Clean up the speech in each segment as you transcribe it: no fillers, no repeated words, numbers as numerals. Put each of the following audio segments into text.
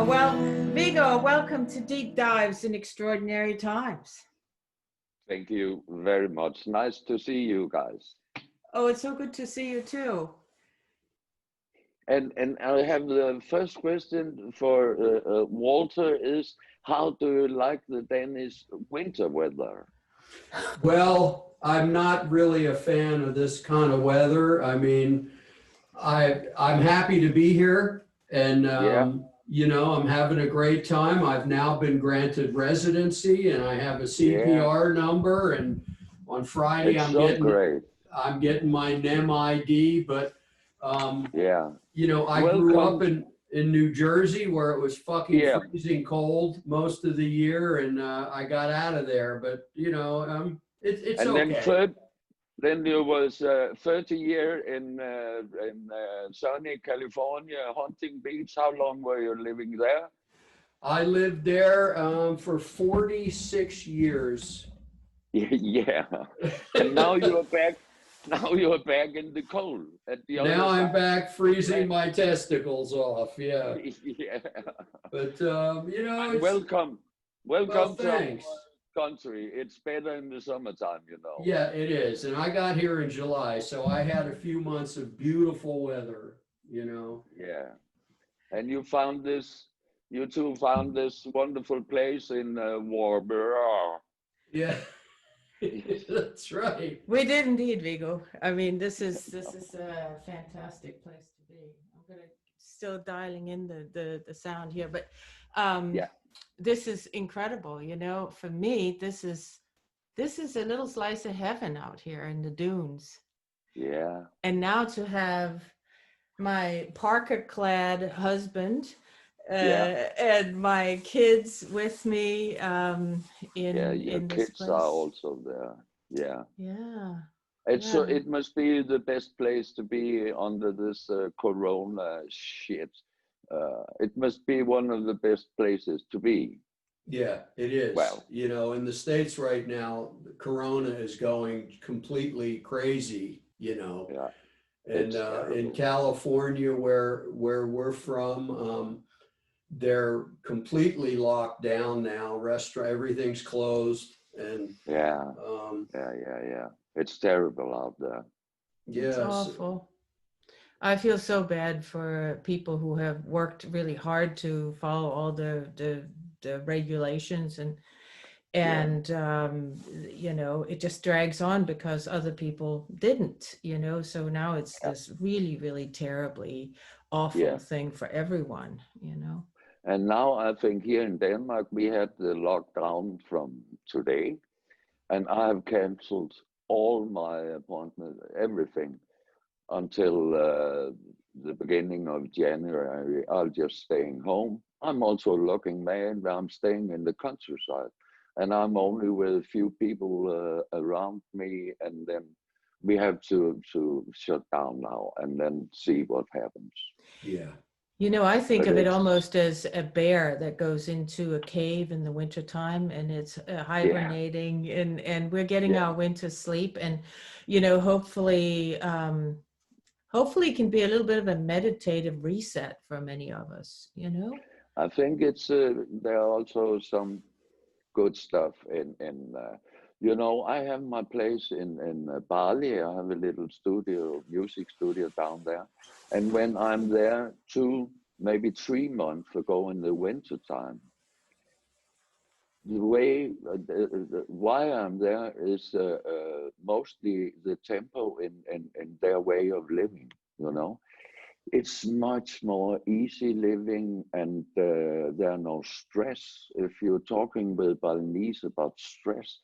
Well, Viggo, welcome to Deep Dives in Extraordinary Times. Thank you very much. Nice to see you guys. Oh, it's so good to see you too. And I have the first question for Walter is, how do you like the Danish winter weather? Well, I'm not really a fan of this kind of weather. I mean, I'm happy to be here, and I'm having a great time. I've now been granted residency, and I have a CPR number. And on Friday, It's so great. I'm getting my NEM ID. But I grew up in New Jersey, where it was fucking freezing cold most of the year, and I got out of there. But it's and okay. Then you was 30 years in sunny California, Hunting Beach. How long were you living there? I lived there for 46 years. Yeah, and now you are back. Now you are back in the cold at the other Now I'm side. back freezing my testicles off. Yeah. Yeah. But it's welcome to thanks. our country. It's better in the summertime, Yeah, it is. And I got here in July, so I had a few months of beautiful weather, Yeah. And you two found this wonderful place in Warburg. Yeah. That's right. We did indeed, Viggo. I mean, this is a fantastic place to be. I'm gonna still dialing in the sound here, but this is incredible. For me, this is a little slice of heaven out here in the dunes. Yeah. And now to have my parka-clad husband and my kids with me in this kids place. are also there. Yeah. It must be the best place to be under this corona shit. It must be one of the best places to be. Yeah, it is. Well, in the States right now, corona is going completely crazy, Yeah. And in California, where we're from, they're completely locked down now. Everything's closed, and yeah. It's terrible out there. It's awful. I feel so bad for people who have worked really hard to follow all the regulations and it just drags on because other people didn't, so now it's this really, really terribly awful thing for everyone, And now I think here in Denmark, we had the lockdown from today, and I have canceled all my appointments, everything, until the beginning of January. I'll just staying home. I'm also looking mad. I'm staying in the countryside, and I'm only with a few people around me, and then we have to shut down now and then see what happens. Yeah. I think of it almost as a bear that goes into a cave in the wintertime, and it's hibernating, and we're getting our winter sleep, and hopefully it can be a little bit of a meditative reset for many of us. I think it's there are also some good stuff in I have my place in Bali. I have a little music studio down there, and when I'm there 2, maybe 3 months ago in the winter time, the way why I'm there is mostly the tempo in their way of living. It's much more easy living, and there are no stress. If you're talking with Balinese about stress,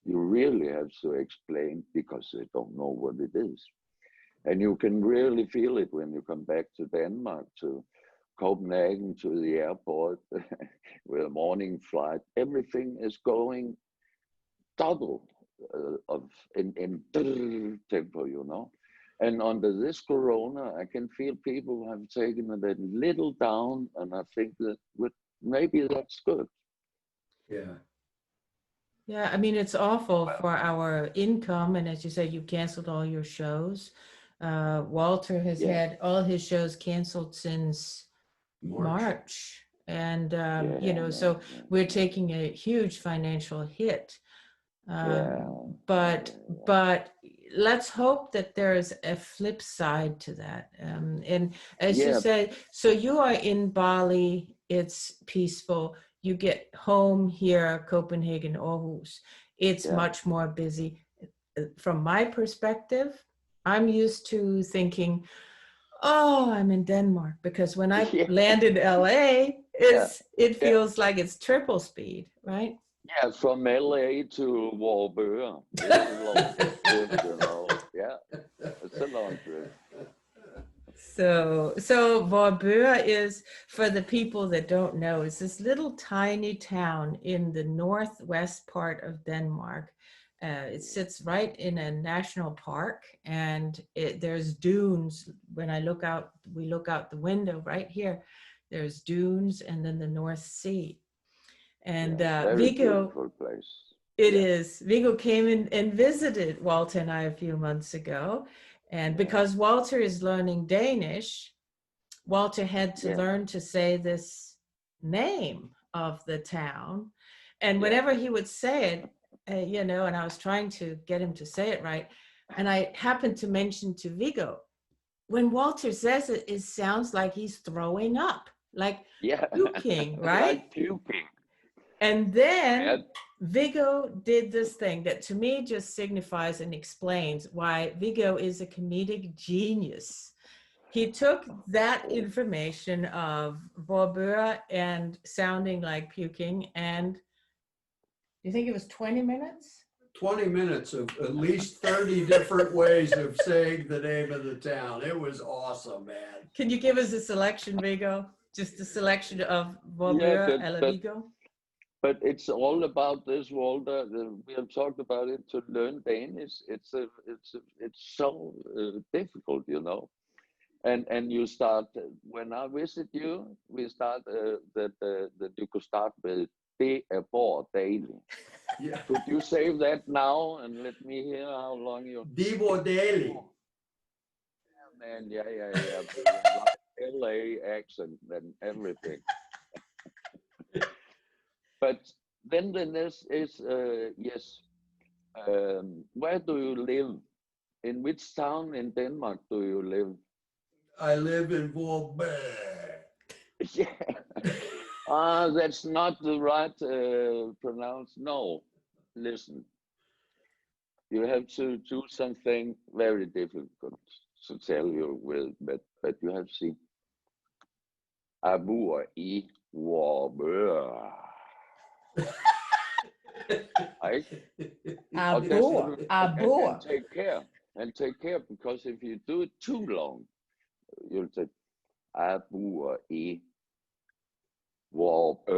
you really have to explain, because they don't know what it is. And you can really feel it when you come back to Denmark, to Copenhagen, to the airport with a morning flight. Everything is going double in tempo, And under this corona, I can feel people have taken it a little down, and I think that maybe that's good. Yeah. Yeah, I mean, it's awful for our income. And as you said, you canceled all your shows. Walter has had all his shows canceled since March. And, you know, so we're taking a huge financial hit. But let's hope that there is a flip side to that. And as you said, so you are in Bali, it's peaceful. You get home here, Copenhagen, Aarhus, it's much more busy. From my perspective, I'm used to thinking, oh, I'm in Denmark, because when I land in LA, it feels like it's triple speed, right? Yeah, from LA to Warburg. It's a long trip, you know. Yeah, it's a long trip. So Vorburg is, for the people that don't know, is this little tiny town in the northwest part of Denmark. It sits right in a national park, and there's dunes. When we look out the window right here, there's dunes, and then the North Sea. And very Viggo, beautiful place. it is. Viggo came in and visited Walter and I a few months ago. And because Walter is learning Danish, Walter had to learn to say this name of the town. And whenever he would say it, you know, and I was trying to get him to say it right, and I happened to mention to Viggo, when Walter says it, it sounds like he's throwing up, like puking, right? Like puking. And then Viggo did this thing that to me just signifies and explains why Viggo is a comedic genius. He took that information of Vorburg and sounding like puking, and you think it was 20 minutes? 20 minutes of at least 30 different ways of saying the name of the town. It was awesome, man. Can you give us a selection, Viggo? Just a selection of Vorburg à la Viggo? But it's all about this, Walter. We have talked about it, to learn Danish. It's so difficult, you know. And you start, when I visit you, we start that you could start with det bor daily. Could you save that now and let me hear how long you... Det bor daily. Yeah, man, yeah. Like LA accent and everything. But then the next is, where do you live? In which town in Denmark do you live? I live in Vorburg. That's not the right pronounce. No, listen. You have to do something very difficult to tell you with, but you have to see. Jeg bor i Vorburg. Abor. And take care, because if you do it too long, you'll say, jeg bor i Vorburg.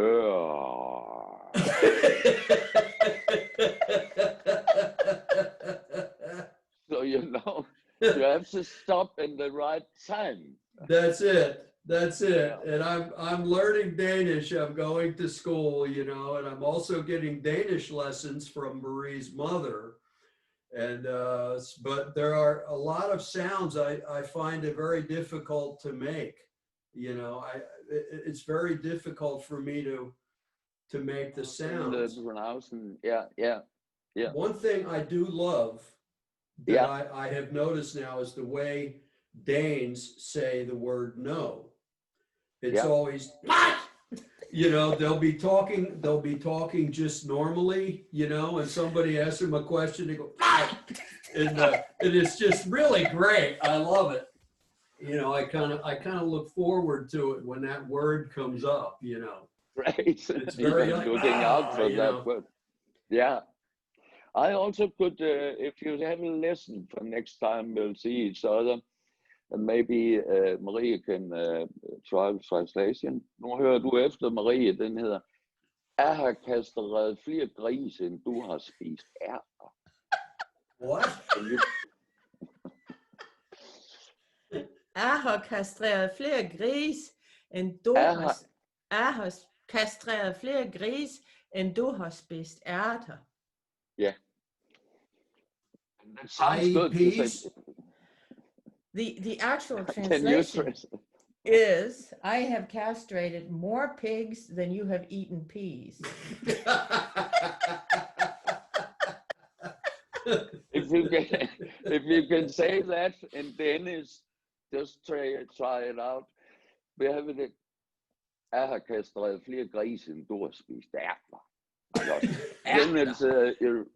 So, you know, you have to stop in the right time. That's it. And I'm learning Danish. I'm going to school, you know, and I'm also getting Danish lessons from Marie's mother. And but there are a lot of sounds I find it very difficult to make. You know, it's very difficult for me to make the sounds. Yeah. One thing I do love that I have noticed now is the way Danes say the word no. It's always, you know, they'll be talking just normally, you know, and somebody asks them a question, they go, and it's just really great. I love it. You know, I kind of look forward to it when that word comes up, you know. Right. It's very like, looking out for that word. Yeah. I also could, if you have a lesson for next time we'll see each other, maybe Marie can try translation. Nu hører du efter, Marie, den hedder, jeg har kastreret flere grise, end du har spist ærter. What? Jeg har kastreret flere gris, end du har kastreret flere gris, end du har spist ærter. Yeah. That sounds good. The actual translation. is I have castrated more pigs than you have eaten peas. If you can say that in Danish, just try it out. Vi har det. Jeg har kastreret flere grise, end du har spist ærter. Then it's you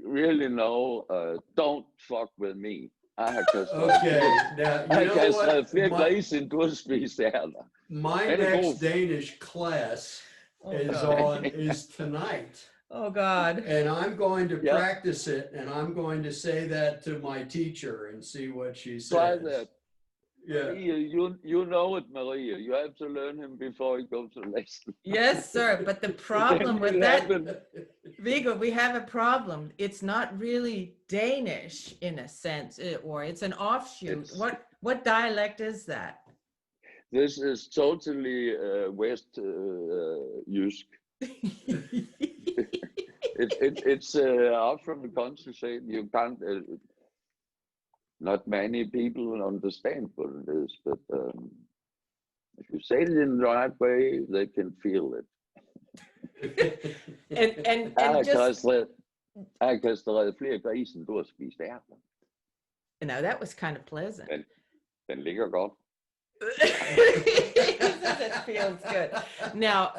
really know, don't fuck with me. I have kastreret flere grise, end du har spist ærter. My next Danish class is tonight. Oh God. And I'm going to practice it, and I'm going to say that to my teacher and see what she says. Try that. Yeah. Maria, you know it, Maria. You have to learn him before you go to lesson. Yes, sir. But the problem with that, Viggo, we have a problem. It's not really Danish in a sense, or it's an offshoot. What dialect is that? This is totally West Jysk. It's out from the countryside. You can't. Not many people understand what it is, but if you say it in the right way, they can feel it. and I har kastreret flere grise, end du har spist ærter. Now that was kind of pleasant. Den ligger godt. That feels good. Now,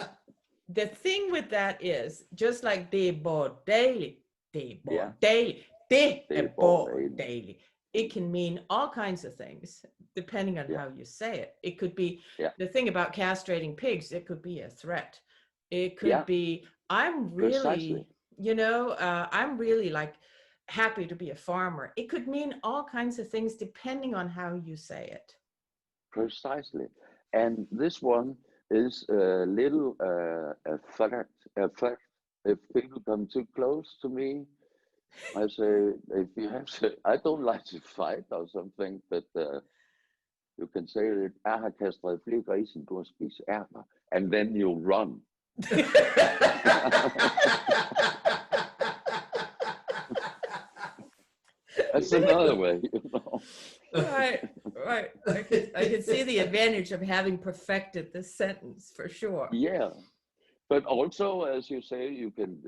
the thing with that is, just like det daily, daily. It can mean all kinds of things, depending on how you say it. It could be the thing about castrating pigs. It could be a threat. It could be, I'm really, I'm really like happy to be a farmer. It could mean all kinds of things depending on how you say it. Precisely. And this one is a little fact. If people come too close to me, I say, if you have to, I don't like to fight or something, but you can say that jeg har kastreret flere grise, end du har spist ærter, and then you run. That's another way, Right. I can see the advantage of having perfected this sentence for sure. Yeah. But also, as you say, you can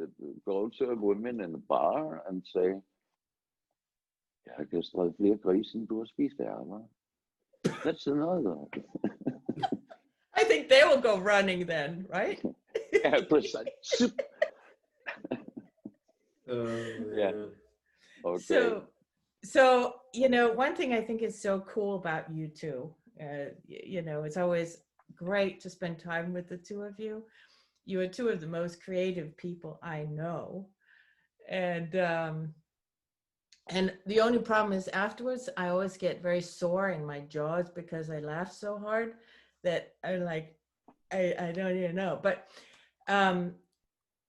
go to a woman in a bar and say, jeg har kastreret flere grise, end du har spist ærter. That's another. I think they will go running then, right? Yeah, precisely. Yeah. Okay. So, one thing I think is so cool about you two, it's always great to spend time with the two of you. You are two of the most creative people I know. And the only problem is afterwards, I always get very sore in my jaws because I laugh so hard that I'm like, I don't even know. But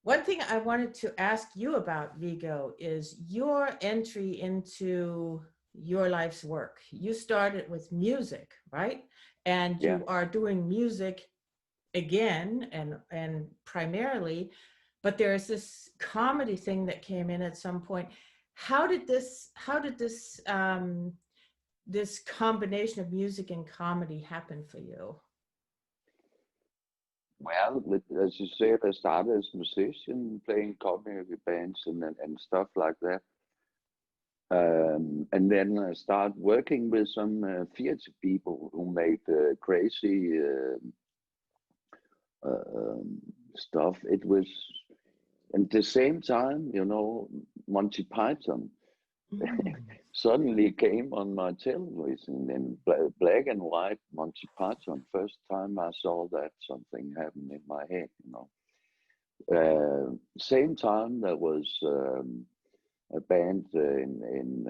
one thing I wanted to ask you about, Viggo, is your entry into your life's work. You started with music, right? And you are doing music again and primarily, but there's this comedy thing that came in at some point. How did this this combination of music and comedy happen for you? Well, as you said, I started as a musician, playing comedy bands and stuff like that. And then I started working with some theater people who made crazy stuff. It was at the same time, Monty Python suddenly came on my television in black and white. Monty Python. First time I saw that, something happened in my head. Same time there was a band in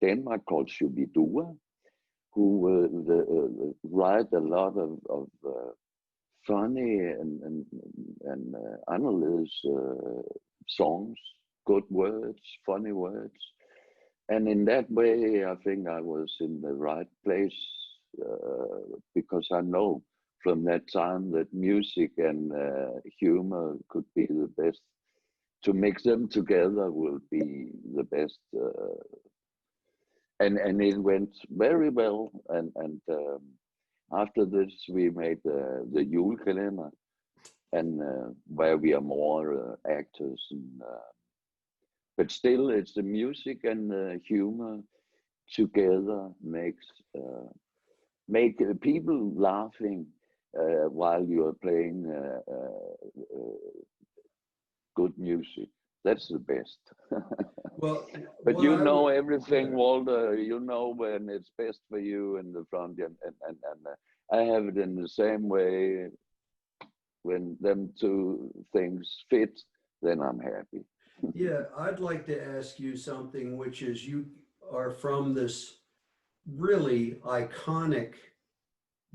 Denmark called Shubidua, who write a lot of funny and anderledes songs, good words, funny words. And in that way, I think I was in the right place because I know from that time that music and humor could be the best. To mix them together will be the best. And it went very well. And After this, we made the julekalender, and where we are more actors, and, but still, it's the music and the humor together make people laughing while you are playing good music. That's the best. Well, But what you I know would- everything, yeah. Walter. You know when it's best for you in the front, and I have it in the same way. When them two things fit, then I'm happy. Yeah, I'd like to ask you something, which is you are from this really iconic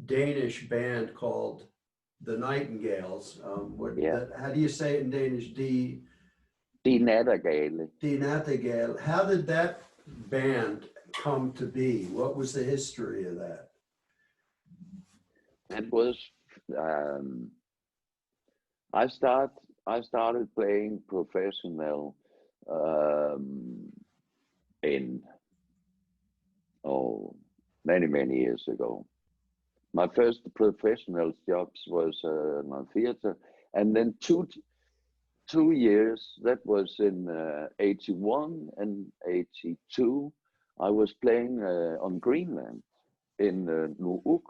Danish band called the Nightingales. Yeah, How do you say it in Danish? the Nattergale. The Nattergale. How did that band come to be? What was the history of that? That was um, I start I started playing professional um, in many years ago. My first professional jobs was on theater, and then two years, that was in 81 and 82, I was playing on Greenland in Nuuk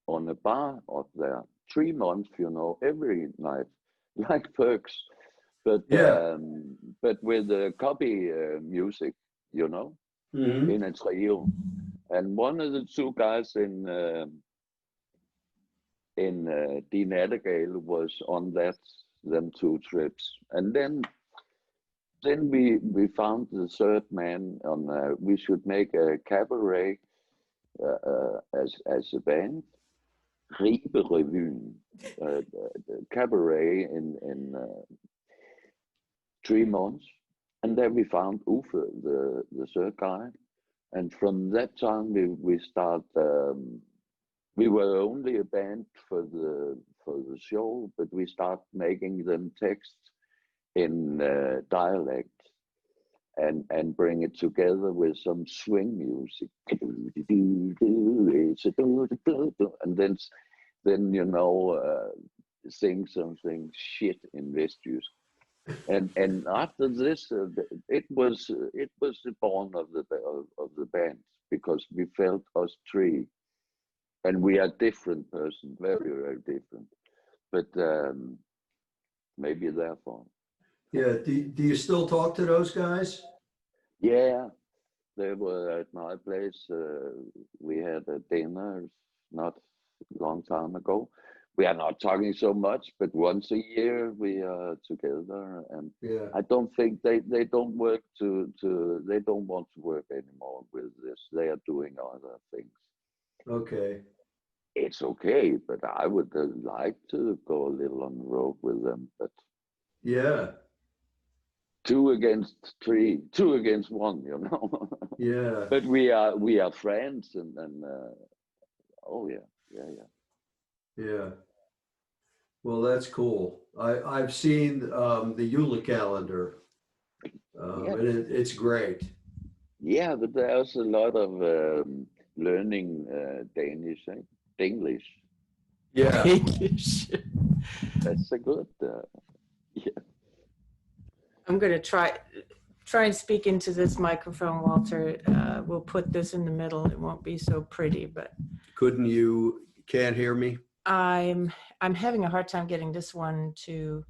on a bar up there. 3 months, every night, like perks, Yeah. but with copy music, Hmm. in a trio. And one of the two guys in the Nattergale was on them 2 trips, and then we found the third man on. We should make a cabaret as a band, Ribe-revyen, the cabaret in 3 months, and then we found Uffe, the third guy, and from that time we start. We were only a band for the show, but we start making them texts in dialect and bring it together with some swing music. And then sing something shit in Vestjysk. And after this, it was the born of the band, because we felt us three, and we are different persons, very different, but maybe therefore. Yeah. Do you still talk to those guys? Yeah, they were at my place. We had a dinner not a long time ago. We are not talking so much, but once a year we are together, and Yeah. I don't think they don't work they don't want to work anymore with this. They are doing other things. Okay. It's okay, but I would like to go a little on the road with them, but Yeah. 2 against 3, 2 against 1, Yeah. But we are friends, and oh yeah. Yeah. Well, that's cool. I've seen the Eula calendar, Yeah, and it's great. yeah, but there's a lot of learning Danish, English. Yeah. English. That's a good. Yeah, I'm going to try and speak into this microphone, Walter. We'll put this in the middle. It won't be so pretty, but Can't hear me? I'm having a hard time getting this one to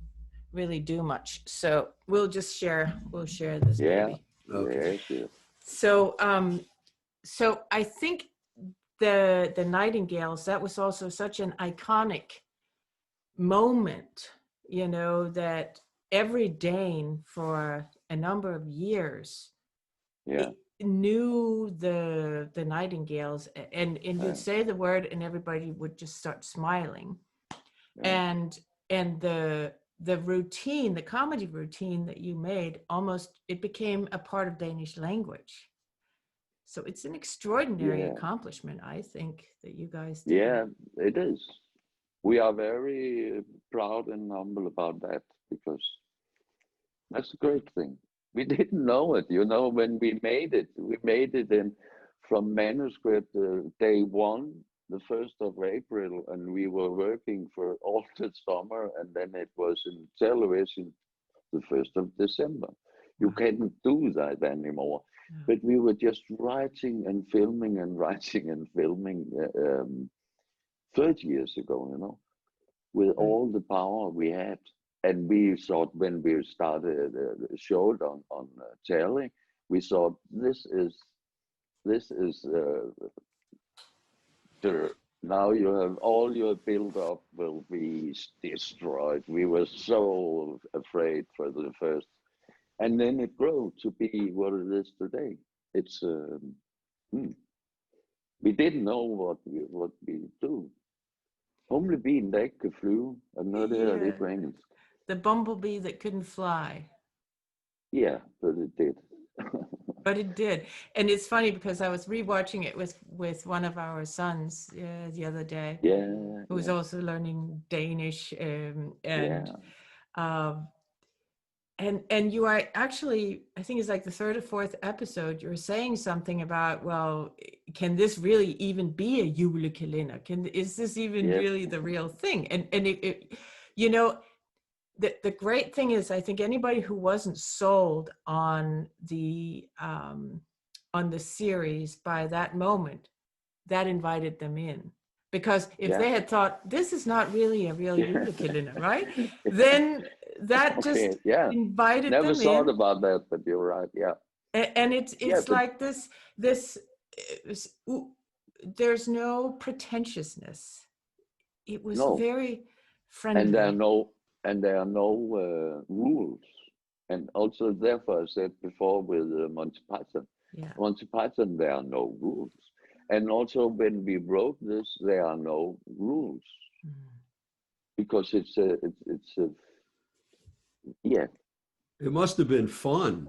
really do much. So we'll share this yeah, baby. Okay. yes. So so I think the Nightingales, that was also such an iconic moment, that every Dane for a number of years Yeah, knew the Nightingales, and yeah, you'd say the word and everybody would just start smiling. yeah. And the routine, the comedy routine that you made, it became a part of Danish language. So it's an extraordinary Yeah. accomplishment, I think, that you guys did. Yeah, it is. We are very proud and humble about that, because that's a great thing. We didn't know it, when we made it. We made it from manuscript day one. the 1st of April, and we were working for all the summer, and then it was in television the 1st of December. You can't do that anymore. But we were just writing and filming and writing and filming 30 years ago, you know, with all the power we had. And we thought when we started the show on telly, we thought this is now you have all your build up will be destroyed. We were so afraid for the first, and then it grew to be what it is today. It's we didn't know what we do. Humlebilen, der ikke kan flyve, er noget der, det er på engelsk. The bumblebee that couldn't fly. Yeah, but it did. But it did. And it's funny because I was rewatching it with one of our sons the other day. Yeah. Who was also learning Danish. And you are actually, I think it's like the 3rd or 4th episode, you're saying something about, well, can this really even be a julekalender? Is this even really the real thing? And it you know, the great thing is, I think anybody who wasn't sold on the series by that moment, that invited them in. Because if they had thought, this is not really a real julekalender, right? Then that just invited Never them thought in. about that, but you're right, yeah. And it's like this, there's no pretentiousness. It was very friendly. And there are no rules. And also, therefore, I said before with Monty Python, Monty Python, there are no rules. And also, when we wrote this, there are no rules, because it's a It must have been fun.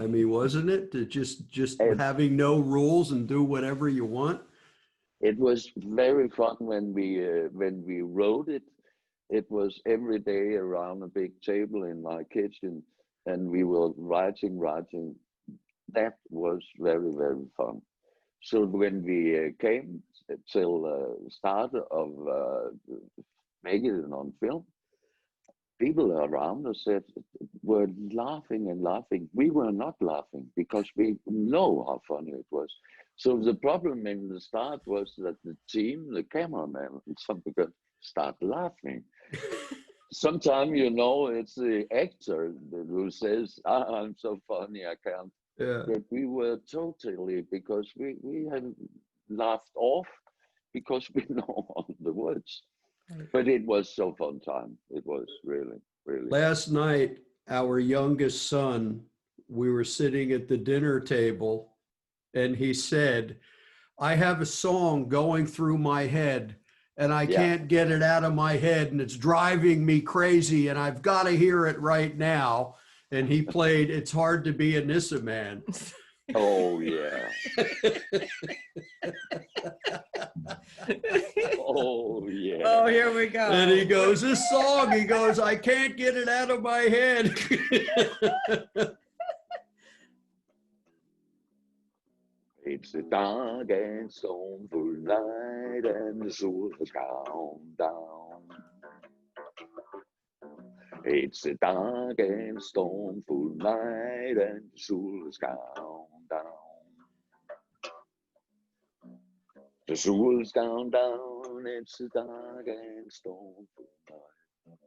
I mean, wasn't it? To just having no rules and do whatever you want. It was very fun when we wrote it. It was every day around a big table in my kitchen, and we were writing. That was very, very fun. So when we came till start of making it on film, people around us were laughing and laughing. We were not laughing because we know how funny it was. So the problem in the start was that the team, the cameraman, and some people start laughing. Sometimes, you know, it's the actor who says, I'm so funny, I can't. Yeah. But we were totally, because we had laughed off because we know all the words. But it was so fun time. It was really, really. Last night, our youngest son, we were sitting at the dinner table, and he said, I have a song going through my head, and I can't get it out of my head, and it's driving me crazy, and I've got to hear it right now. And he played It's Hard to Be a Nissa Man. Oh, yeah. Oh, yeah. Oh, here we go. And he goes, this song, he goes, I can't get it out of my head. It's a dark and stormful night, and the sun has gone down. It's a dark and stormful night, and the sun has gone down. The sun has gone down, it's a dark and stormful night.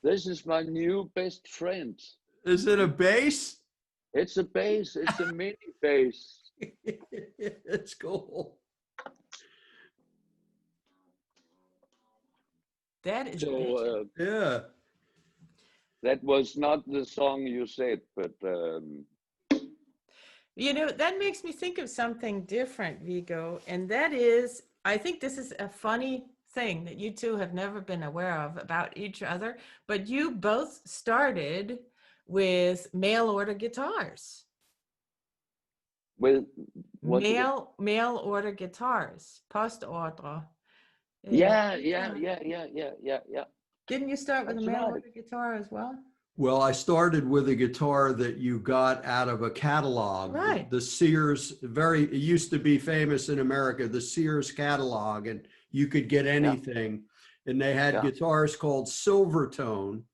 This is my new best friend. Is it a bass? It's a bass, it's a mini bass. It's cool. That is yeah. That was not the song you said, but you know, that makes me think of something different, Viggo, and that is, I think this is a funny thing that you two have never been aware of about each other, but you both started with mail order guitars. With mail order guitars, postordre. Yeah. Didn't you start with a mail order guitar as well? Well, I started with a guitar that you got out of a catalog, Right. the Sears, it used to be famous in America, the Sears catalog, and you could get anything. And they had guitars called Silvertone,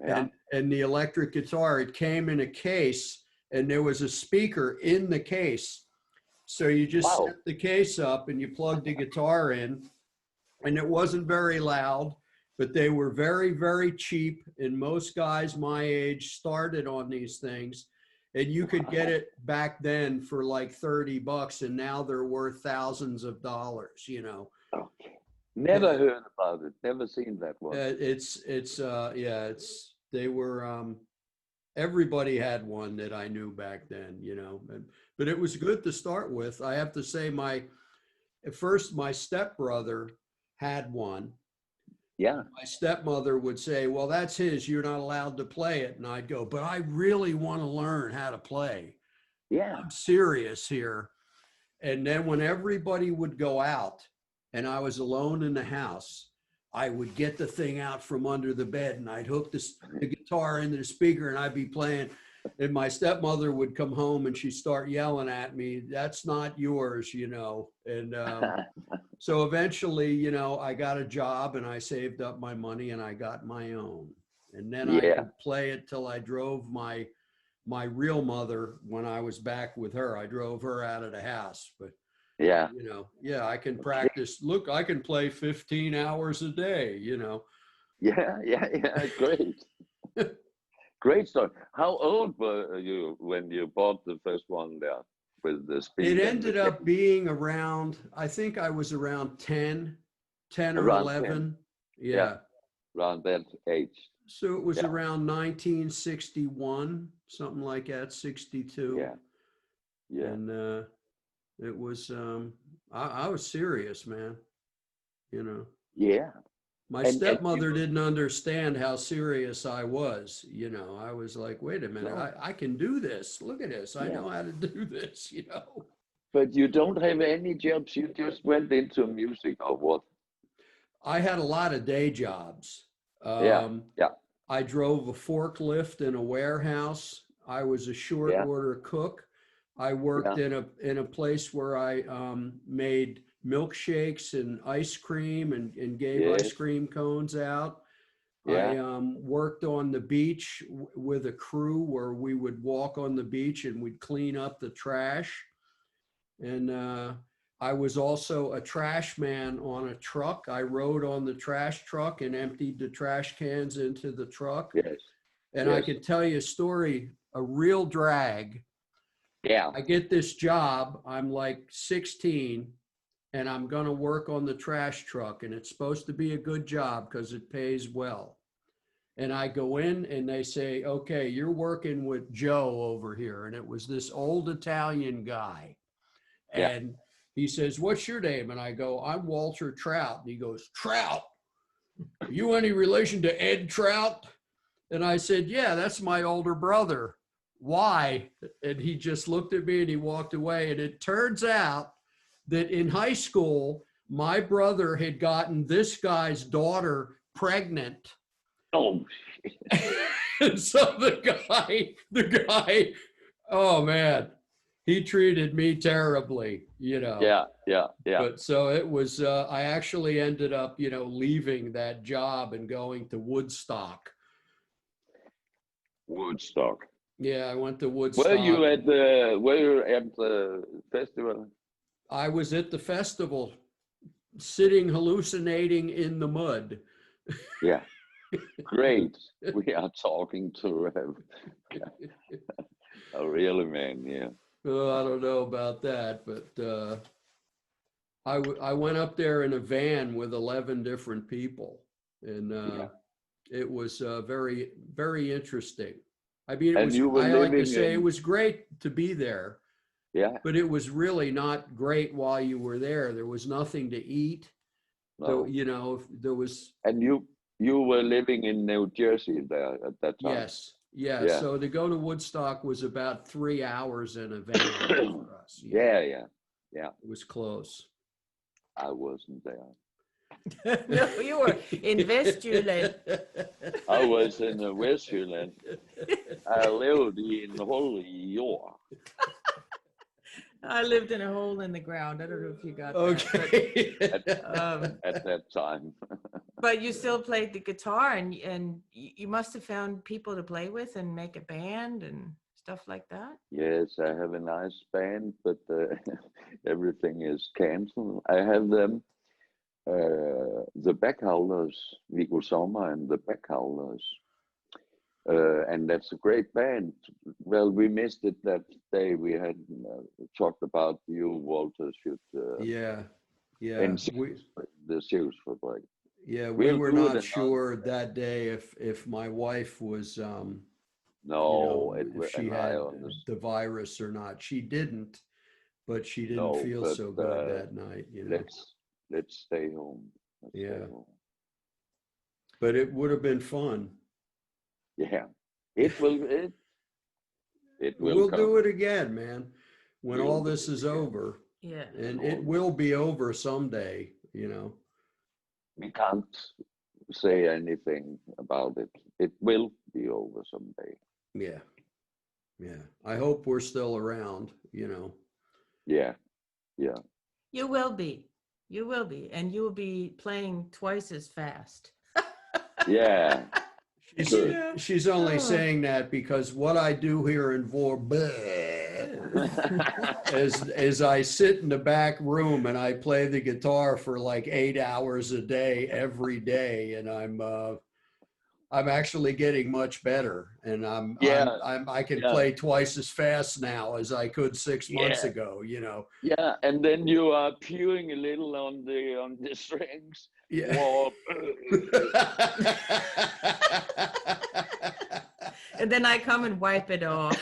and the electric guitar, it came in a case, and there was a speaker in the case. So you just set the case up and you plugged the guitar in, and it wasn't very loud, but they were very, very cheap. And most guys my age started on these things, and you could get it back then for like $30, and now they're worth thousands of dollars, you know. Okay. Never heard about it. Never seen that one. They were, everybody had one that I knew back then, you know, but it was good to start with. I have to say at first my stepbrother had one. Yeah. My stepmother would say, well, that's his, you're not allowed to play it. And I'd go, but I really want to learn how to play. Yeah. I'm serious here. And then when everybody would go out and I was alone in the house, I would get the thing out from under the bed and I'd hook the guitar into the speaker and I'd be playing. And my stepmother would come home and she'd start yelling at me, that's not yours, you know. And so eventually, you know, I got a job and I saved up my money and I got my own. And then I could play it till I drove my real mother, when I was back with her, I drove her out of the house. But you know, I can practice. Look, I can play 15 hours a day, you know. Yeah, great. Great story. How old were you when you bought the first one there with the speed? It ended up being around, I think I was around 10 or around 11. 10. Yeah. Around that age. So it was around 1961, something like that, 62. Yeah. And it was, I was serious, man, you know. Yeah. My stepmother didn't understand how serious I was, you know. I was like, wait a minute, I can do this. Look at this. I know how to do this, you know. But you don't have any jobs. You just went into music or what? I had a lot of day jobs. I drove a forklift in a warehouse. I was a short order cook. I worked in a place where I made milkshakes and ice cream and gave ice cream cones out. I worked on the beach with a crew where we would walk on the beach and we'd clean up the trash. And I was also a trash man on a truck. I rode on the trash truck and emptied the trash cans into the truck. And I could tell you a story, a real drag. I get this job, I'm like 16, and I'm gonna work on the trash truck, and it's supposed to be a good job because it pays well. And I go in and they say, okay, you're working with Joe over here. And it was this old Italian guy. And he says, what's your name? And I go, I'm Walter Trout. And he goes, Trout? Are you any relation to Ed Trout? And I said, yeah, that's my older brother. Why? And he just looked at me and he walked away. And it turns out that in high school, my brother had gotten this guy's daughter pregnant. Oh, And so the guy, oh man, he treated me terribly, you know. Yeah. But so it was, I actually ended up, you know, leaving that job and going to Woodstock. Yeah, I went to Woodstock. Were you at the festival? I was at the festival, sitting hallucinating in the mud. Yeah. Great. We are talking to a real man, yeah. Well, I don't know about that, but I went up there in a van with 11 different people, and it was very, very interesting. I mean, it was, I like to say it was great to be there. Yeah. But it was really not great while you were there. There was nothing to eat. No. So, you know, there was. And you were living in New Jersey there at that time? Yes. Yeah. So to go to Woodstock was about 3 hours in a van for us. Yeah. It was close. I wasn't there. No, you were in Vestjylland. I was in Vestjylland. I lived in holy jord. I lived in a hole in the ground. I don't know if you got that. Okay. At that time. But you still played the guitar, and you must have found people to play with and make a band and stuff like that. Yes, I have a nice band, but everything is canceled. I have them, the Backhowlers, Viggo Sommer and the Backhowlers. And that's a great band. Well, we missed it that day. We had talked about you, Walter, should Yeah. and the Sirius Fabrik. Yeah, we were not sure that day if my wife was, no, if she had the virus or not. She didn't, but she didn't feel so good that night. Let's stay home. Stay home. But it would have been fun. Yeah, it will. It will. We'll do it again, man. When all this is over. Yeah. And it will be over someday. We can't say anything about it. It will be over someday. Yeah. I hope we're still around. Yeah. You will be. And you will be playing twice as fast. Yeah. She's only saying that because what I do here in is I sit in the back room and I play the guitar for like 8 hours a day, every day. And I'm actually getting much better. And I can play twice as fast now as I could 6 months ago, Yeah. And then you are pewing a little on the strings. Yeah. And then I come and wipe it off,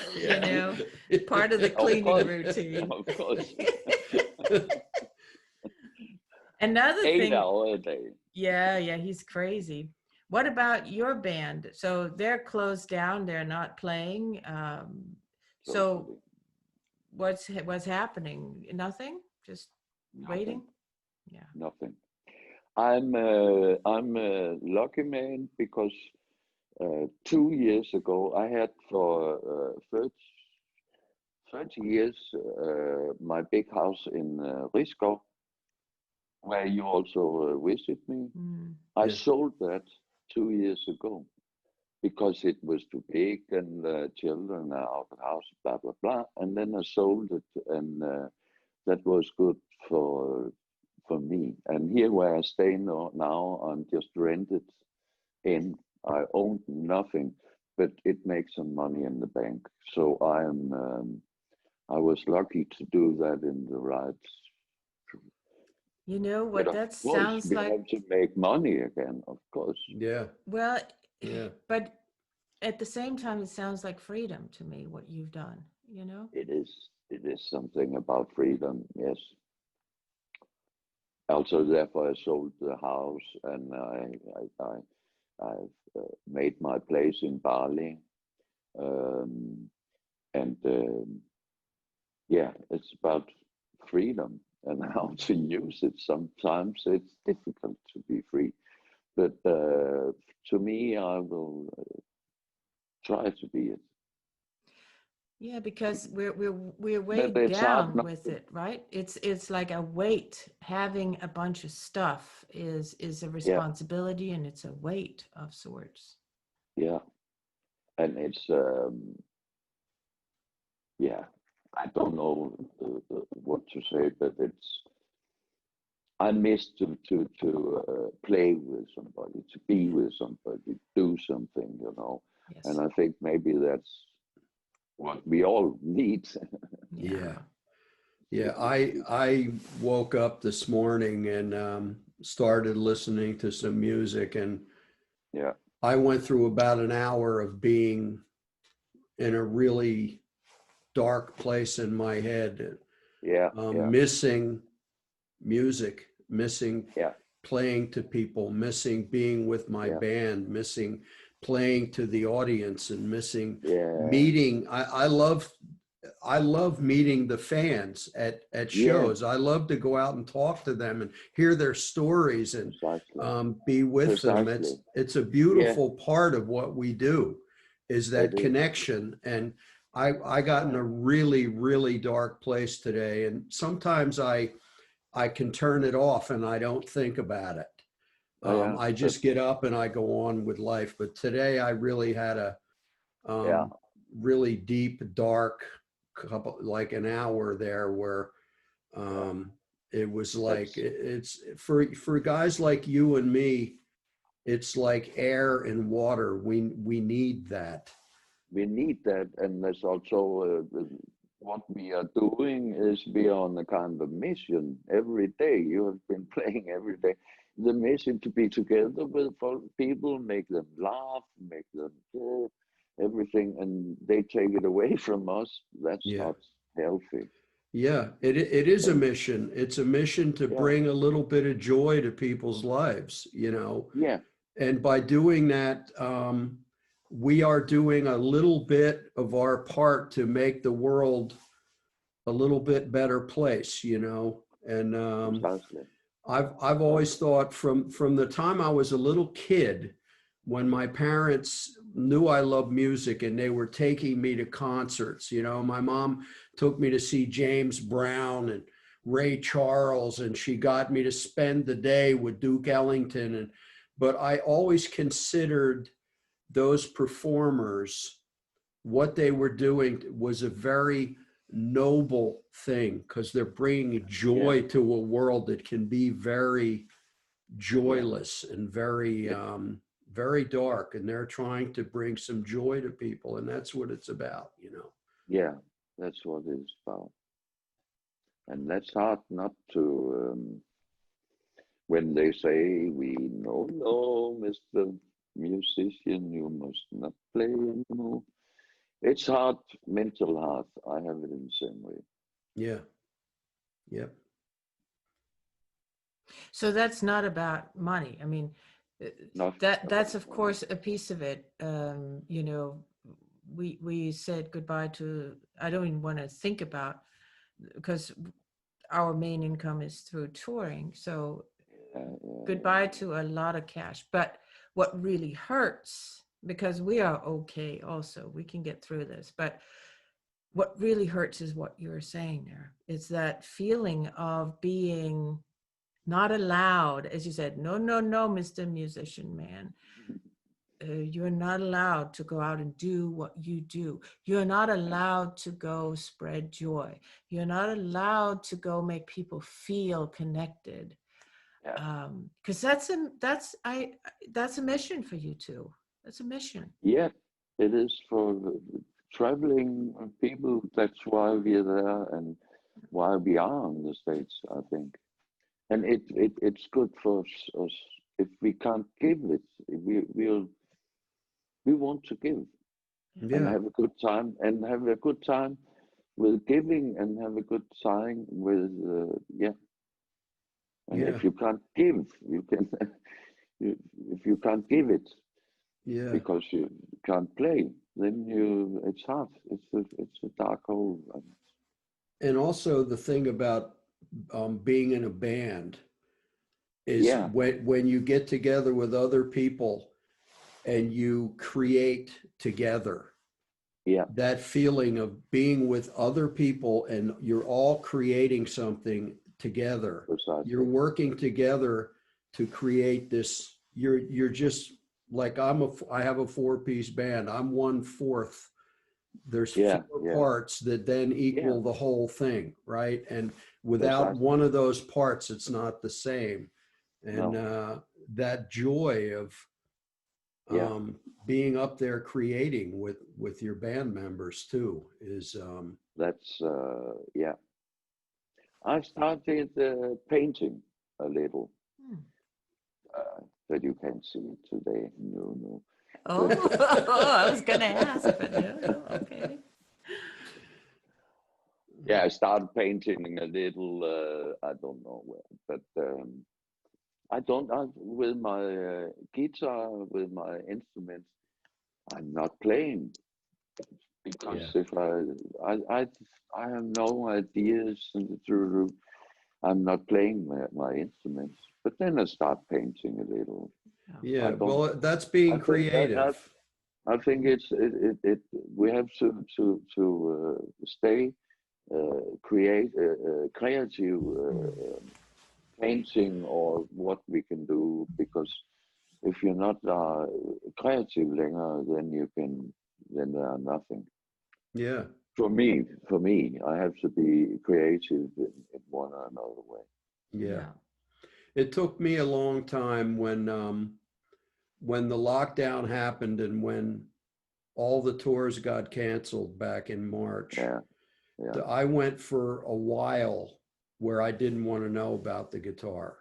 part of the cleaning routine. Of course. Another 8 thing. hours a day. Yeah, he's crazy. What about your band? So they're closed down. They're not playing. So what's happening? Nothing? Just waiting? Yeah. Nothing. I'm a lucky man because 2 years ago I had for 30 years my big house in Risskov, where you also visit me. I sold that 2 years ago because it was too big and the children are out of the house, blah blah blah. And then I sold it, and that was good for me. And here where I stay now, I'm just rented in. I own nothing, but it makes some money in the bank. So I was lucky to do that in the right. You know what that sounds like? We have to make money again, of course. Yeah. Well, but at the same time, it sounds like freedom to me, what you've done, It is something about freedom, yes. Also, therefore, I sold the house, and I've made my place in Bali, it's about freedom and how to use it. Sometimes it's difficult to be free, but to me, I will try to be it. Yeah, because we're weighed down with it, right? It's like a weight. Having a bunch of stuff is a responsibility, and it's a weight of sorts. Yeah, and it's I don't know what to say, but I miss to play with somebody, to be with somebody, do something, Yes. And I think maybe that's what we all need. Yeah. I woke up this morning and started listening to some music, and I went through about an hour of being in a really dark place in my head. Missing music, missing playing to people, missing being with my band, missing playing to the audience, and missing meeting. I love I love meeting the fans at shows. I love to go out and talk to them and hear their stories and be with them. It's a beautiful part of what we do, is that connection. And I got in a really, really dark place today, and sometimes I can turn it off and I don't think about it. I just get up and I go on with life. But today I really had a really deep, dark couple, like an hour there, where it was like it's for guys like you and me, it's like air and water. We need that. We need that, and there's also what we are doing is we are on a kind of mission every day. You have been playing every day. The mission to be together with people, make them laugh, make them everything, and they take it away from us. That's not healthy. Yeah, it is a mission. It's a mission to bring a little bit of joy to people's lives, you know. Yeah. And by doing that, we are doing a little bit of our part to make the world a little bit better place, you know. And I've always thought from the time I was a little kid, when my parents knew I loved music and they were taking me to concerts, you know, my mom took me to see James Brown and Ray Charles, and she got me to spend the day with Duke Ellington. But I always considered those performers, what they were doing was a very noble thing, because they're bringing joy to a world that can be very joyless and very very dark, and they're trying to bring some joy to people, and that's what it's about, you know. Yeah, that's what it's about. And that's hard not to when they say, we know, no, Mr. Musician, you must not play anymore. It's hard, mental hard. I have it in the same way. Yeah. Yep. So that's not about money. I mean, that's of course a piece of it. You know, we said goodbye to, I don't even want to think about, because our main income is through touring. So goodbye to a lot of cash. But what really hurts, because we are okay also, we can get through this, but what really hurts is what you're saying there. It's that feeling of being not allowed, as you said, no, Mr. Musician Man. You're not allowed to go out and do what you do. You're not allowed to go spread joy. You're not allowed to go make people feel connected. Because that's a mission for you too. That's a mission. Yeah, it is for traveling people. That's why we're there and why we are on the States, I think. And it's good for us if we can't give it. We want to give and have a good time, and have a good time with giving, and have a good time with And if you can't give, you can. If you can't give it, because you can't play, then it's hard. It's a dark hole. And also the thing about being in a band is when you get together with other people and you create together, that feeling of being with other people and you're all creating something together. Precisely. You're working together to create this. You're just like I have a 4-piece band. I'm 1/4. There's 4 parts that then equal the whole thing, right? And without one of those parts, it's not the same. And that joy of being up there creating with your band members too is that's I started painting a little, but you can't see it today. No. Oh, I was gonna ask, but no, okay. Yeah, I started painting a little. I don't know where, but with my guitar, with my instruments, I'm not playing. because Yeah. if I have no ideas to I'm not playing my instruments, but then I start painting a little. Yeah. I don't. Well, that's I being think that creative. I think it we have to stay create creative painting or what we can do, because if you're not creative longer, then there are nothing. Yeah. For me, I have to be creative in one or another way. Yeah. Yeah. It took me a long time when the lockdown happened and when all the tours got canceled back in March. Yeah, yeah, I went for a while where I didn't want to know about the guitar.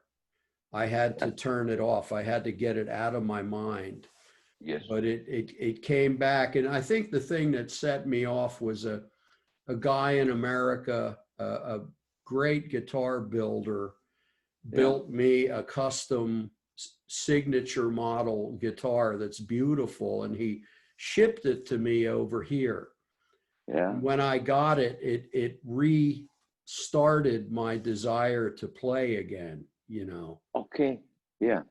I had yeah. to turn it off. I had to get it out of my mind. Yes, But it came back. And I think the thing that set me off was a guy in America, a great guitar builder, yeah, built me a custom signature model guitar that's beautiful, and he shipped it to me over here. yeah. And when I got it, it restarted my desire to play again, you know. Okay, yeah,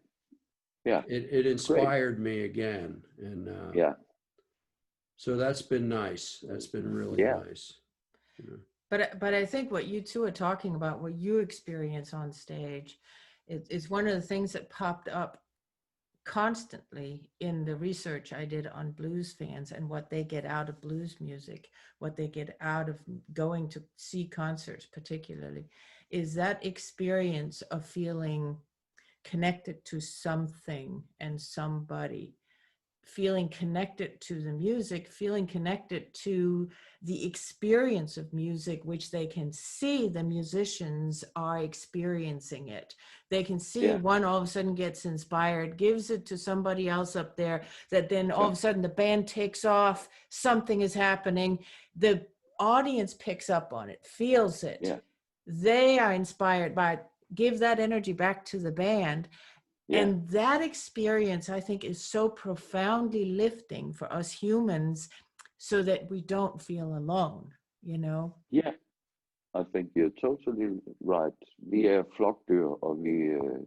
yeah. It Great. inspired me again. And Yeah, so that's been nice. That's been really yeah, nice. You know. But I think what you two are talking about, what you experience on stage, is one of the things that popped up constantly in the research I did on blues fans and what they get out of blues music, what they get out of going to see concerts, particularly, is that experience of feeling connected to something and somebody, feeling connected to the music, feeling connected to the experience of music, which they can see the musicians are experiencing it. They can see yeah, one all of a sudden gets inspired, gives it to somebody else up there, that then all yeah, of a sudden the band takes off, something is happening. The audience picks up on it, feels it. yeah, They are inspired by it, give that energy back to the band. yeah, And that experience, I think, is so profoundly lifting for us humans so that we don't feel alone, you know? yeah. I think you're totally right. Vi er flokdyr, og Yeah.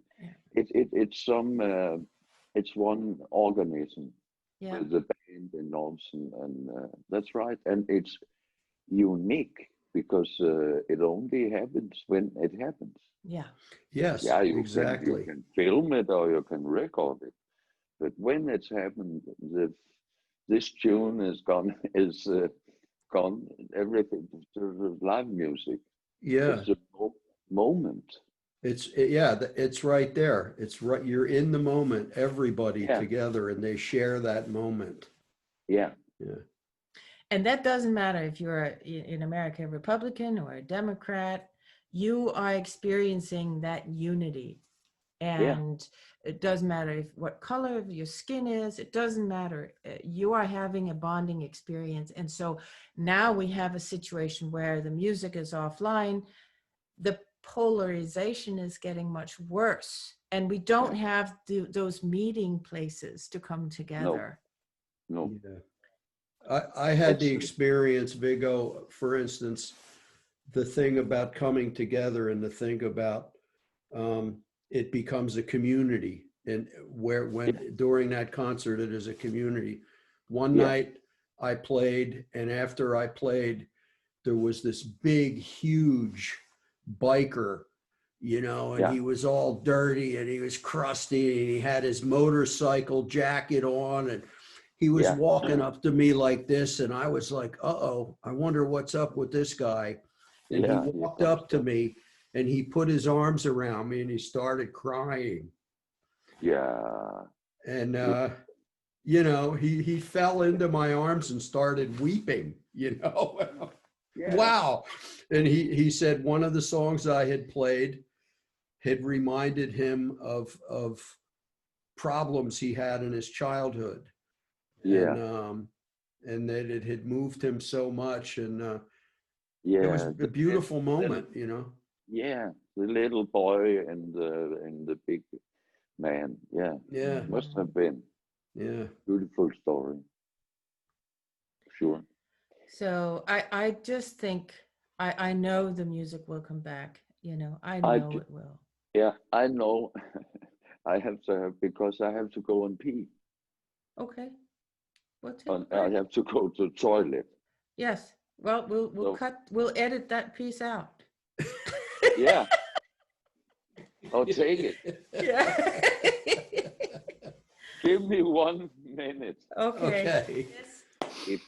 it's one organism Yeah. with the band and Norsen, and that's right. And it's unique because it only happens when it happens. Yeah. Yes, Yeah, you exactly. can film it or you can record it, but when it's happened, this tune is gone, is gone. Everything to the live music. Yeah. It's a moment. It's right there. It's right. You're in the moment, everybody Yeah, together, and they share that moment. yeah, Yeah. And that doesn't matter if you're in America, a Republican or a Democrat, you are experiencing that unity. yeah, And it doesn't matter what color your skin is, it doesn't matter. You are having a bonding experience. And so now we have a situation where the music is offline, the polarization is getting much worse, and we don't yeah. have those meeting places to come No, together. no. Yeah. I had the It's experience, Viggo, for instance, the thing about coming together and the thing about it becomes a community, and where yeah, when during that concert it is a community. One yeah, night I played, and after I played, there was this big, huge biker, you know, and yeah, he was all dirty and he was crusty and he had his motorcycle jacket on, and he was yeah, walking up to me like this, and I was like, uh-oh, I wonder what's up with this guy. And he yeah. Here walked comes up to the me and he put his arms around me and he started crying. yeah, And yeah, you know, he fell into my arms and started weeping, you know. yeah, Wow. And he said one of the songs I had played had reminded him of problems he had in his childhood, yeah, and that it had moved him so much, and it was yeah. a beautiful Little, moment, you know. yeah, the little boy and the big man. Yeah, Yeah, must Mhm. have been yeah. beautiful story. Sure. So I just think I know the music will come back. You know, I I know d- it will. yeah, I know. I have to because I have to go and pee. Okay, we'll take a And I break. have to go to the toilet. Yes. Well, So we'll edit that piece out. yeah, I'll take it. Yeah. Give me 1 minute. Okay. Okay. Yes. It,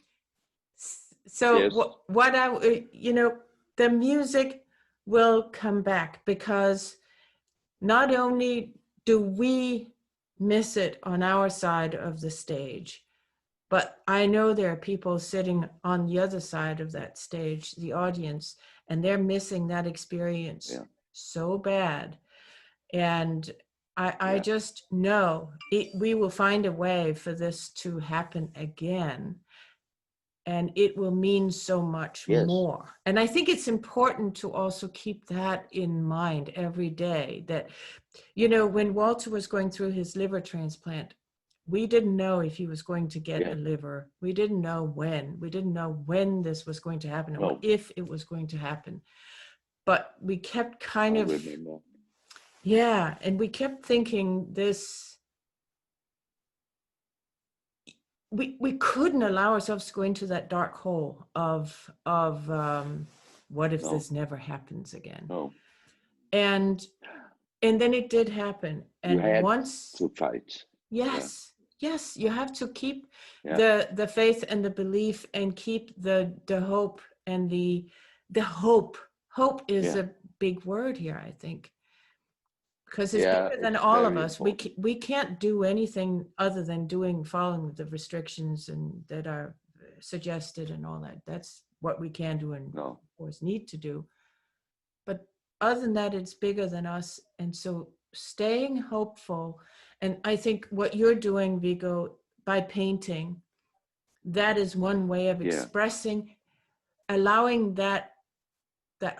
So yes, what you know, the music will come back because not only do we miss it on our side of the stage, but I know there are people sitting on the other side of that stage, the audience, and they're missing that experience yeah, so bad. And I yeah, just know we will find a way for this to happen again, and it will mean so much yes, more. And I think it's important to also keep that in mind every day, that, you know, when Walter was going through his liver transplant, we didn't know if he was going to get yeah. a liver. We didn't know when. We didn't know when this was going to happen or No, if it was going to happen. But we kept I kind of, remember. yeah, and we kept thinking this, we couldn't allow ourselves to go into that dark hole of what if No, this never happens again. no. And then it did happen. You And had once, to fight. Yeah, yes, you have to keep yeah, the faith and the belief, and keep the hope, and the hope is yeah, a big word here, I think, because it's yeah. bigger than It's all of very us. important. We can't do anything other than following the restrictions and that are suggested and all that. That's what we can do and No, of course need to do. But other than that, it's bigger than us. And so staying hopeful, and I think what you're doing, Viggo, by painting, that is one way of yeah, expressing, allowing that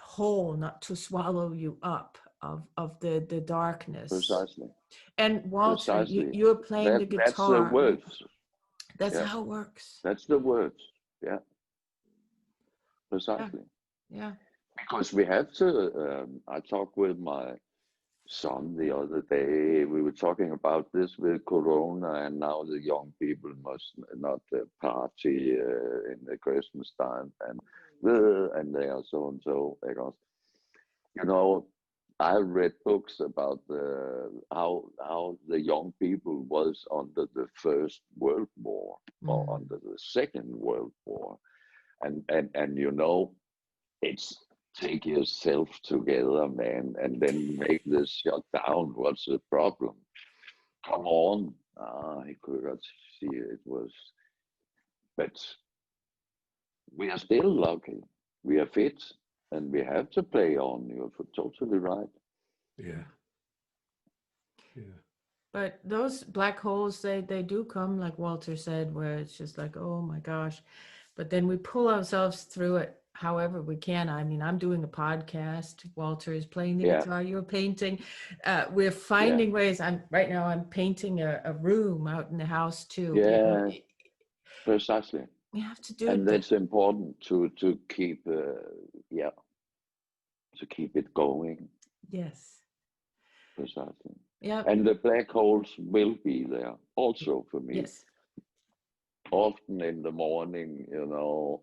hole not to swallow you up of the darkness. precisely, And Walter, precisely. you're playing the That's the guitar. words. That's Yeah, how it works. that's the words. Yeah, Yeah, precisely. yeah. Because we have to. I talked with my son the other day. We were talking about this with Corona, and now the young people must not party in the Christmas time, and they are so and so. Because you know, I read books about how the young people was under the First World War or Mm. under the Second World War, and you know, it's take yourself together, man, and then make this shut down. What's the problem? Come on. I could not see it was, but we are still lucky. We are fit and we have to play on. You're totally right. Yeah. Yeah. But those black holes, they do come, like Walter said, where it's just like, oh my gosh. But then we pull ourselves through it however we can. I mean, I'm doing a podcast. Walter is playing the Yeah, guitar. You're painting. We're yeah, finding ways. I'm painting a room out in the house too. You know, yeah, precisely. we have to do And it. that's important to keep, yeah, to keep it going. Yes. Precisely. Yeah. And the black holes will be there also for me. Yes. Often in the morning, you know,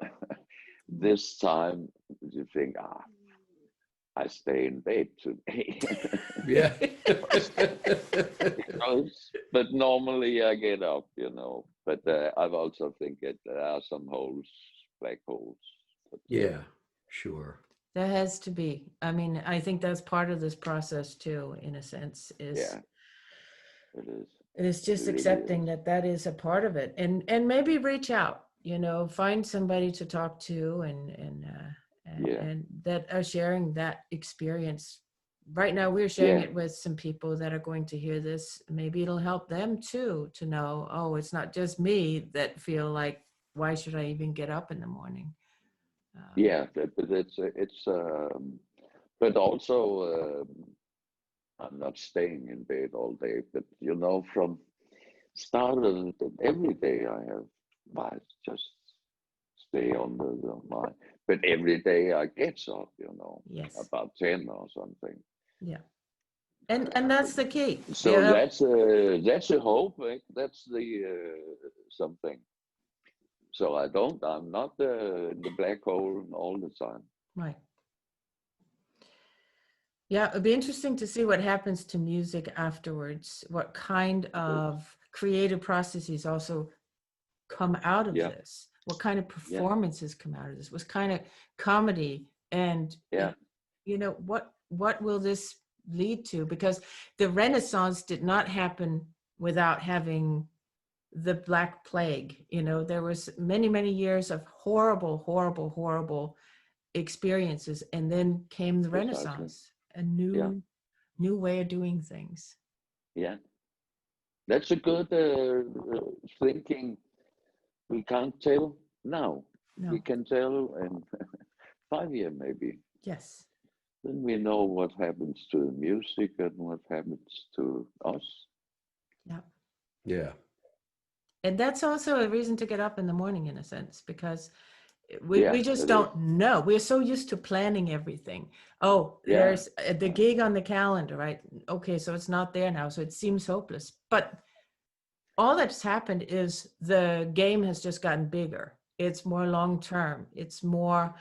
this time you think, I stay in bed today. Yeah. But normally I get up, you know. But I've also think that there are some holes, black holes. But, Yeah, sure. There has to be. I mean, I think that's part of this process too, in a sense, yeah, it is. is It just really accepting is. that that is a part of it, and maybe reach out, you know, find somebody to talk to, Yeah, and that are sharing that experience. Right now, we're sharing yeah, it with some people that are going to hear this. Maybe it'll help them too to know, oh, it's not just me that feel like, why should I even get up in the morning? yeah. But but also I'm not staying in bed all day. But you know, from started every day I have, I just stay under the mind. But every day I get up, Yes. about 10 or something. Yeah. And that's the key. So that's a hope. That's the something. So I'm not in the black hole all the time. Right. Yeah, it'd be interesting to see what happens to music afterwards. What kind of creative processes also come out of this? What kind of performances come out of this? What kind of comedy and what will this lead to? Because the Renaissance did not happen without having the Black Plague. There was many years of horrible experiences, and then came the Renaissance, a new way of doing things. Yeah, that's a good thinking. We can't tell now. No. We can tell in 5 years maybe. Yes. Then we know what happens to the music and what happens to us. Yeah. Yeah. And that's also a reason to get up in the morning, in a sense, because we just don't know. We're so used to planning everything. Oh, there's the gig on the calendar, right? Okay, so it's not there now, so it seems hopeless. But all that's happened is the game has just gotten bigger. It's more long-term. It's more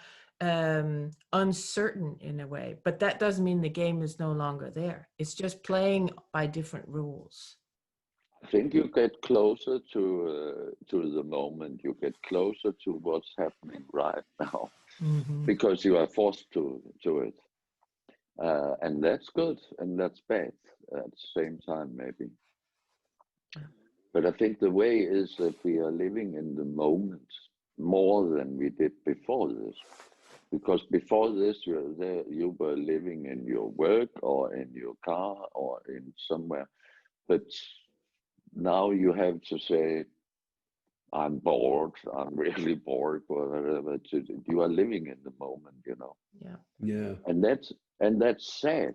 uncertain in a way. But that doesn't mean the game is no longer there. It's just playing by different rules. I think you get closer to the moment. You get closer to what's happening right now, because you are forced to it, and that's good and that's bad at the same time, maybe. But I think the way is that we are living in the moment more than we did before this, because before this you were living in your work or in your car or in somewhere, but now you have to say, I'm bored, I'm really bored, or whatever. You are living in the moment, Yeah. Yeah. And that's sad,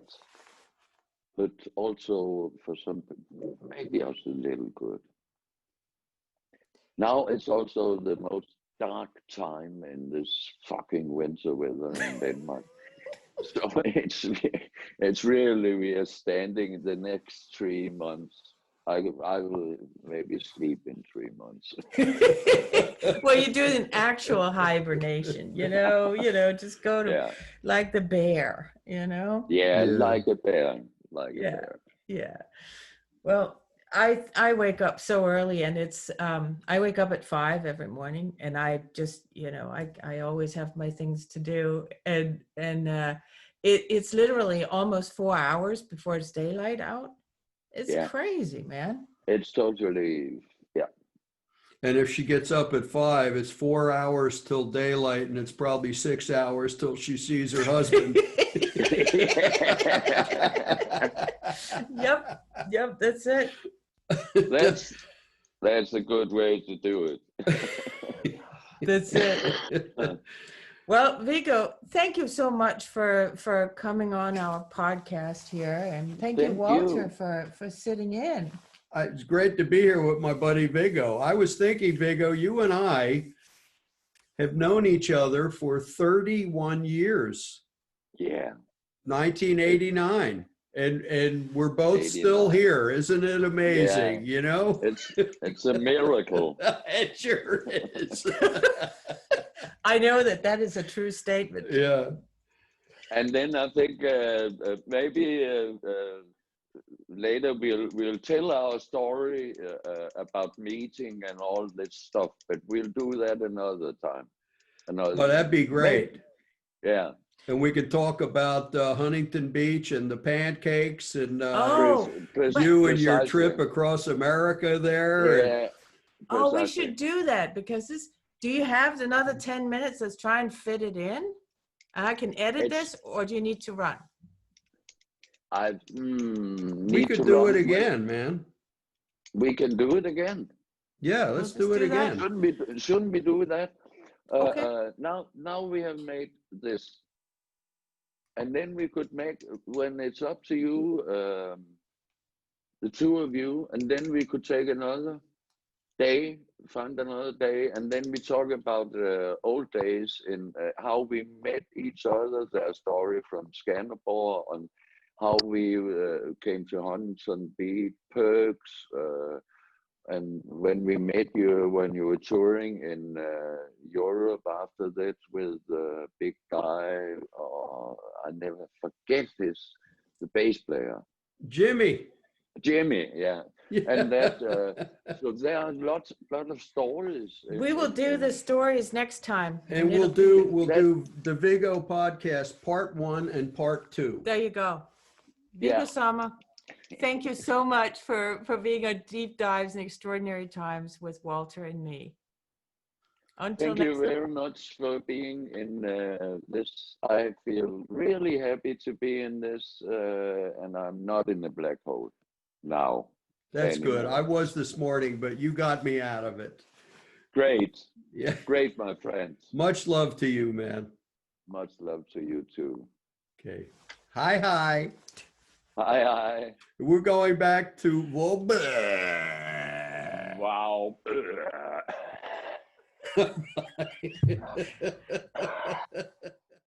but also for some people, maybe also a little good. Now it's also the most dark time in this fucking winter weather in Denmark. So it's really, we are standing the next 3 months. I will maybe sleep in 3 months. Well, you do an actual hibernation, just go to like the bear, Yeah, like a bear, a bear. Yeah. Well, I wake up so early, and it's I wake up at 5 every morning, and I just I always have my things to do, and it's literally almost 4 hours before it's daylight out. It's crazy, man. It's totally And if she gets up at 5, it's 4 hours till daylight, and it's probably 6 hours till she sees her husband. Yep, that's it. That's a good way to do it. That's it. Well, Viggo, thank you so much for coming on our podcast here, and thank you, Walter, for sitting in. It's great to be here with my buddy Viggo. I was thinking, Viggo, you and I have known each other for 31 years. Yeah. 1989. And we're both still here. Isn't it amazing? It's a miracle. It sure is. I know that is a true statement. Yeah. And then I think maybe later we'll tell our story about meeting and all this stuff, but we'll do that another time. Well, that'd be great. Maybe. Yeah. And we could talk about Huntington Beach and the pancakes and you and your trip across America there. Yeah. Oh, we should do that, because do you have another 10 minutes? Let's try and fit it in. I can edit this, or do you need to run? We could do it again, man. We can do it again. Yeah, let's do it again. Shouldn't we do that? Okay. Now we have made this. And then we could make, when it's up to you, the two of you, and then we could take another. day, find another day, and then we talk about old days in how we met each other, their story from Skanderborg, and how we came to Huntington Beach, Perks, and when we met you when you were touring in Europe after that with the big guy. I never forget the bass player. Jimmy, yeah. yeah. And that, so there are lot of stories. We will do the stories next time. And we'll do the Viggo podcast, part 1 and part 2. There you go. Viggo Yeah. Sommer, thank you so much for being on Deep Dives in Extraordinary Times with Walter and me. Until Thank you very much for being in this. I feel really happy to be in this, and I'm not in the black hole now. That's anymore. good. I was this morning, but you got me out of it. Great. Yeah. Great, my friend. Much love to you, man. Much love to you too. Okay. Hi, hi. Hi, hi. We're going back to Wow.